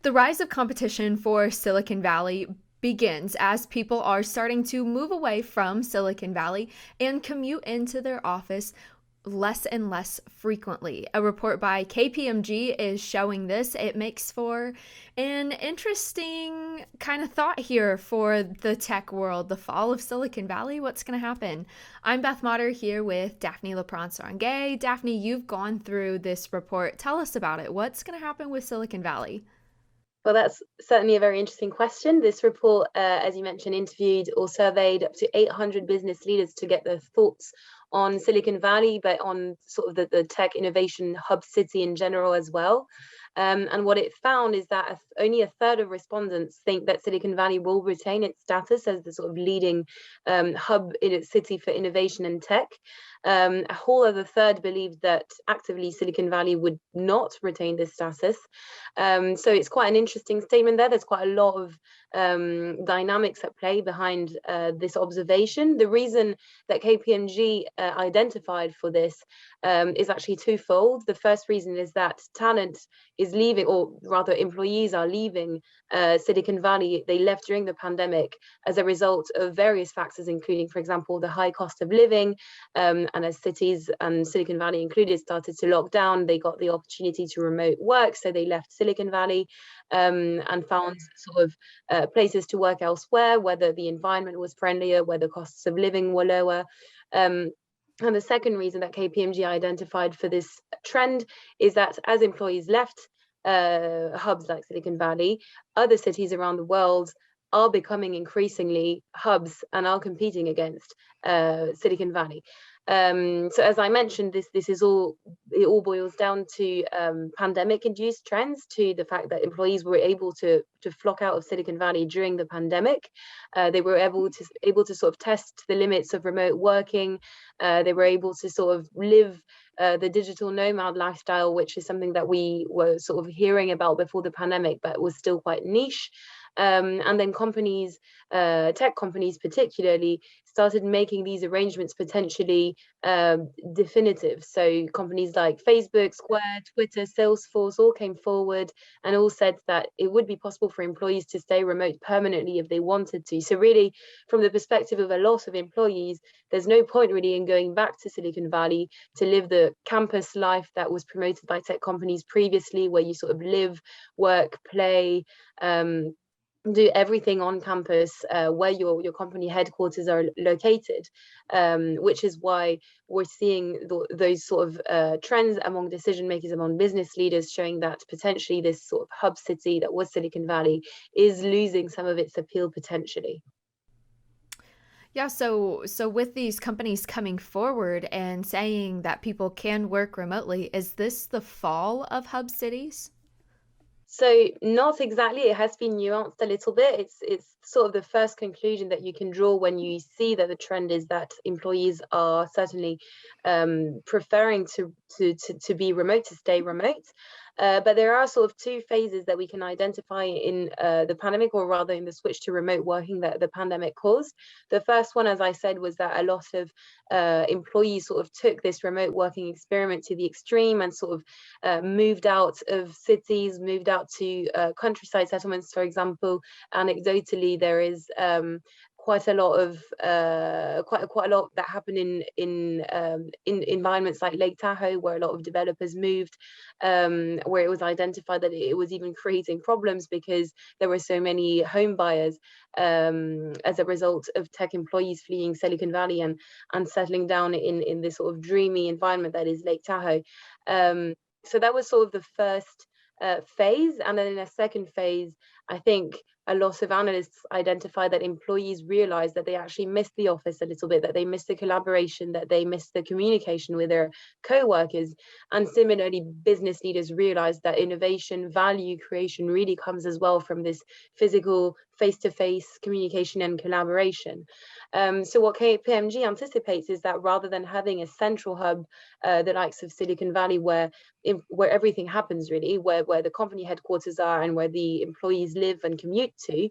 The rise of competition for Silicon Valley begins as people are starting to move away from Silicon Valley and commute into their office less and less frequently. A report by KPMG is showing this. It makes for an interesting kind of thought here for the tech world, the fall of Silicon Valley. What's going to happen? I'm Beth Motter here with Daphne LaPrance-Rangay. Daphne, you've gone through this report. Tell us about it. What's going to happen with Silicon Valley? Well, that's certainly a very interesting question. This report, as you mentioned, interviewed or surveyed up to 800 business leaders to get their thoughts on Silicon Valley, but on sort of the tech innovation hub city in general as well. And what it found is that only a third of respondents think that Silicon Valley will retain its status as the sort of leading hub in its city for innovation and tech. A whole other third believed that actively Silicon Valley would not retain this status. So it's quite an interesting statement there. There's quite a lot of dynamics at play behind this observation. The reason that KPMG identified for this is actually twofold. The first reason is that talent is leaving, or rather employees are leaving Silicon Valley. They left during the pandemic as a result of various factors, including, for example, the high cost of living. And as cities, and Silicon Valley included, started to lock down, they got the opportunity to remote work. So they left Silicon Valley and found sort of places to work elsewhere, whether the environment was friendlier, where the costs of living were lower. And the second reason that KPMG identified for this trend is that as employees left hubs like Silicon Valley, other cities around the world are becoming increasingly hubs and are competing against Silicon Valley. So as I mentioned, this is all, it all boils down to pandemic-induced trends, to the fact that employees were able to flock out of Silicon Valley during the pandemic. They were able to sort of test the limits of remote working. They were able to sort of live the digital nomad lifestyle, which is something that we were sort of hearing about before the pandemic, but was still quite niche. And then companies, tech companies particularly, started making these arrangements potentially definitive. So companies like Facebook, Square, Twitter, Salesforce all came forward and all said that it would be possible for employees to stay remote permanently if they wanted to. So really, from the perspective of a lot of employees, there's no point really in going back to Silicon Valley to live the campus life that was promoted by tech companies previously, where you sort of live, work, play, do everything on campus where your company headquarters are located, which is why we're seeing those sort of trends among decision makers, among business leaders, showing that potentially this sort of hub city that was Silicon Valley is losing some of its appeal potentially. Yeah, so with these companies coming forward and saying that people can work remotely, is this the fall of hub cities? So not exactly. It has been nuanced a little bit. It's sort of the first conclusion that you can draw when you see that the trend is that employees are certainly preferring to be remote, to stay remote. But there are sort of two phases that we can identify in the pandemic, or rather in the switch to remote working that the pandemic caused. The first one, as I said, was that a lot of employees sort of took this remote working experiment to the extreme and sort of moved out of cities, moved out to countryside settlements, for example. Anecdotally, there is quite a lot of quite a lot that happened in environments like Lake Tahoe, where a lot of developers moved, where it was identified that it was even creating problems because there were so many home buyers as a result of tech employees fleeing Silicon Valley and settling down in this sort of dreamy environment that is Lake Tahoe. So that was sort of the first phase. And then in a second phase, I think a lot of analysts identify that employees realize that they actually miss the office a little bit, that they miss the collaboration, that they miss the communication with their co-workers. And similarly, business leaders realize that innovation, value creation really comes as well from this physical face-to-face communication and collaboration. So what KPMG anticipates is that rather than having a central hub, the likes of Silicon Valley, where everything happens really, where the company headquarters are and where the employees live and commute to,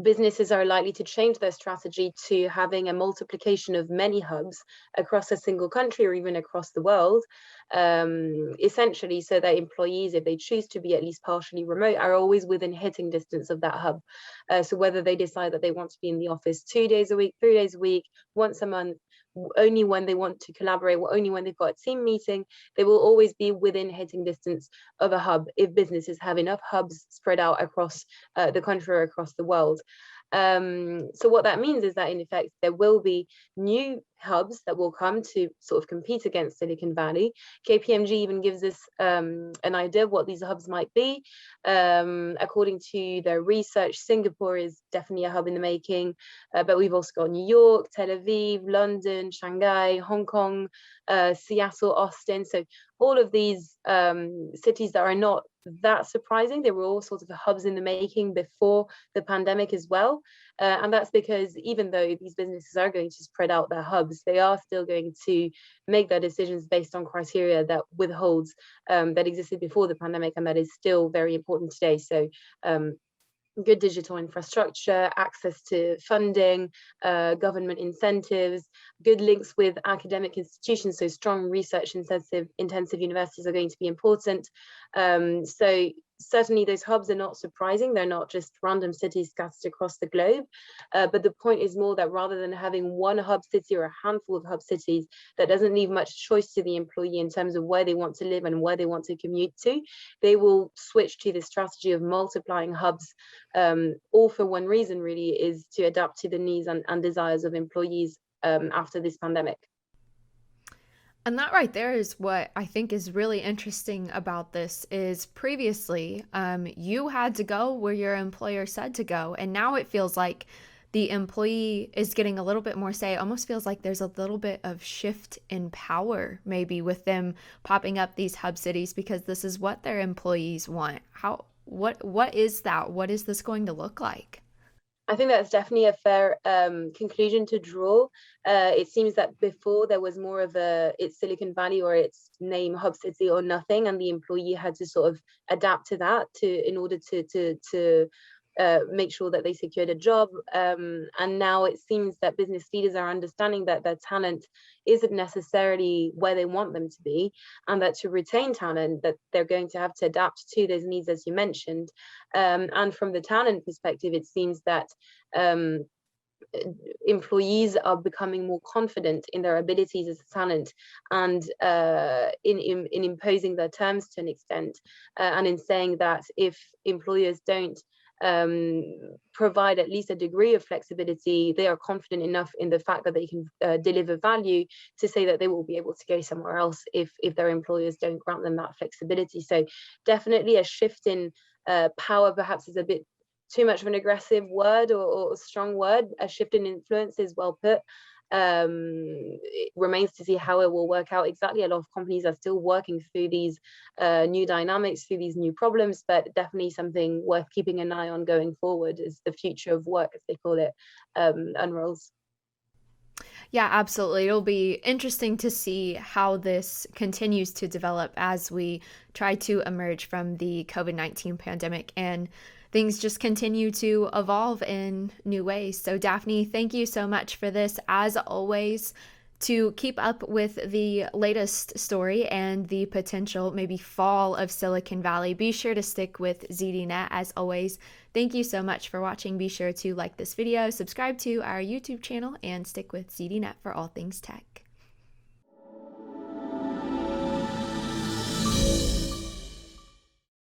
businesses are likely to change their strategy to having a multiplication of many hubs across a single country or even across the world, essentially so that employees, if they choose to be at least partially remote, are always within hitting distance of that hub. So whether they decide that they want to be in the office 2 days a week, 3 days a week, once a month, only when they want to collaborate, or only when they've got a team meeting, they will always be within hitting distance of a hub if businesses have enough hubs spread out across the country or across the world. So what that means is that in effect there will be new hubs that will come to sort of compete against Silicon Valley. KPMG even gives us an idea of what these hubs might be. According to their research, Singapore is definitely a hub in the making, but we've also got New York, Tel Aviv, London, Shanghai, Hong Kong, Seattle, Austin. So all of these cities that are not that surprising. They were all sort of hubs in the making before the pandemic as well. And that's because even though these businesses are going to spread out their hubs, they are still going to make their decisions based on criteria that withholds that existed before the pandemic, and that is still very important today. So good digital infrastructure, access to funding, government incentives, good links with academic institutions, so strong research intensive universities are going to be important. So certainly those hubs are not surprising. They're not just random cities scattered across the globe. But the point is more that rather than having one hub city or a handful of hub cities, that doesn't leave much choice to the employee in terms of where they want to live and where they want to commute to. They will switch to the strategy of multiplying hubs, all for one reason really, is to adapt to the needs and desires of employees after this pandemic. And that right there is what I think is really interesting about this is previously you had to go where your employer said to go. And now it feels like the employee is getting a little bit more say. It almost feels like there's a little bit of shift in power maybe with them popping up these hub cities because this is what their employees want. What is that? What is this going to look like? I think that's definitely a fair conclusion to draw. It seems that before there was more of it's Silicon Valley or its name hub city or nothing, and the employee had to sort of adapt to that in order to make sure that they secured a job. And now it seems that business leaders are understanding that their talent isn't necessarily where they want them to be, and that to retain talent, that they're going to have to adapt to those needs, as you mentioned. And from the talent perspective, it seems that employees are becoming more confident in their abilities as a talent and in imposing their terms to an extent, and in saying that if employers don't provide at least a degree of flexibility, they are confident enough in the fact that they can deliver value to say that they will be able to go somewhere else if their employers don't grant them that flexibility. So definitely a shift in power perhaps is a bit too much of an aggressive word or strong word. A shift in influence is well put. It remains to see how it will work out exactly. A lot of companies are still working through these new dynamics, through these new problems, but definitely something worth keeping an eye on going forward as the future of work, as they call it, unrolls. Yeah, absolutely. It'll be interesting to see how this continues to develop as we try to emerge from the COVID-19 pandemic and things just continue to evolve in new ways. So, Daphne, thank you so much for this. As always, to keep up with the latest story and the potential maybe fall of Silicon Valley, be sure to stick with ZDNet as always. Thank you so much for watching. Be sure to like this video, subscribe to our YouTube channel, and stick with ZDNet for all things tech.